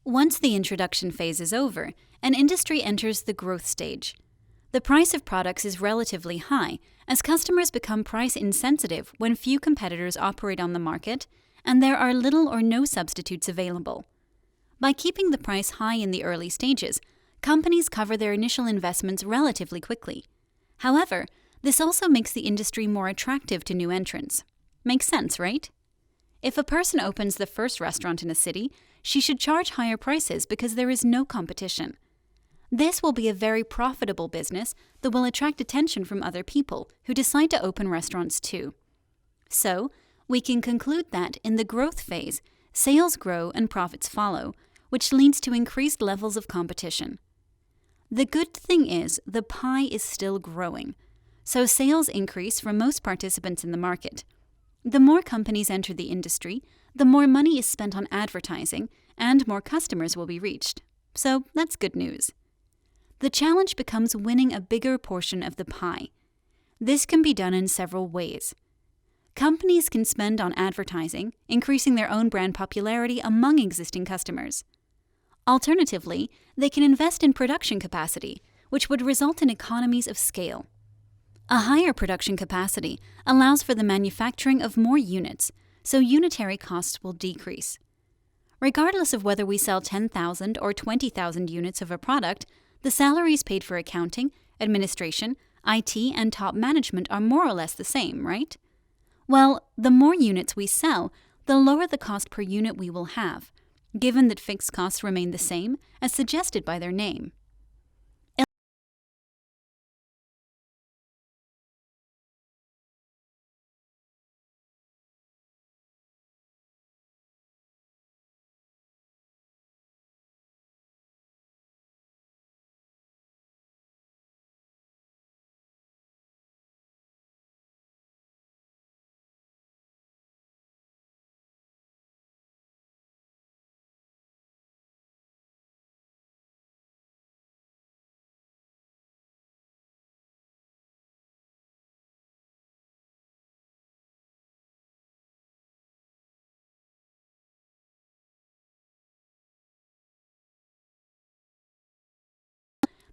Once the introduction phase is over, an industry enters the growth stage. The price of products is relatively high as customers become price insensitive when few competitors operate on the market and there are little or no substitutes available. By keeping the price high in the early stages, companies cover their initial investments relatively quickly. However, this also makes the industry more attractive to new entrants. Makes sense, right? If a person opens the first restaurant in a city, she should charge higher prices because there is no competition. This will be a very profitable business that will attract attention from other people who decide to open restaurants too. So, we can conclude that in the growth phase, sales grow and profits follow, which leads to increased levels of competition. The good thing is the pie is still growing, so sales increase for most participants in the market. The more companies enter the industry, the more money is spent on advertising and more customers will be reached. So that's good news. The challenge becomes winning a bigger portion of the pie. This can be done in several ways. Companies can spend on advertising, increasing their own brand popularity among existing customers. Alternatively, they can invest in production capacity, which would result in economies of scale. A higher production capacity allows for the manufacturing of more units, so unitary costs will decrease. Regardless of whether we sell 10,000 or 20,000 units of a product, the salaries paid for accounting, administration, IT, and top management are more or less the same, right? Well, the more units we sell, the lower the cost per unit we will have, given that fixed costs remain the same as suggested by their name.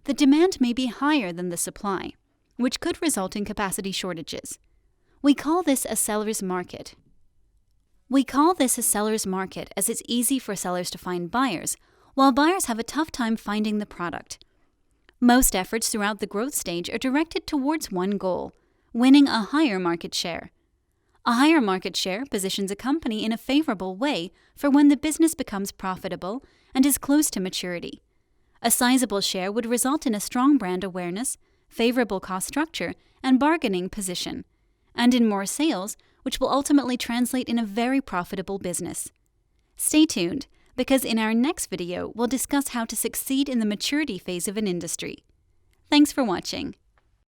The demand may be higher than the supply, which could result in capacity shortages. We call this a seller's market. As it's easy for sellers to find buyers, while buyers have a tough time finding the product. Most efforts throughout the growth stage are directed towards one goal: winning a higher market share. A higher market share positions a company in a favorable way for when the business becomes profitable and is close to maturity. A sizable share would result in a strong brand awareness, favorable cost structure, and bargaining position, and in more sales, which will ultimately translate in a very profitable business. Stay tuned, because in our next video, we'll discuss how to succeed in the maturity phase of an industry. Thanks for watching.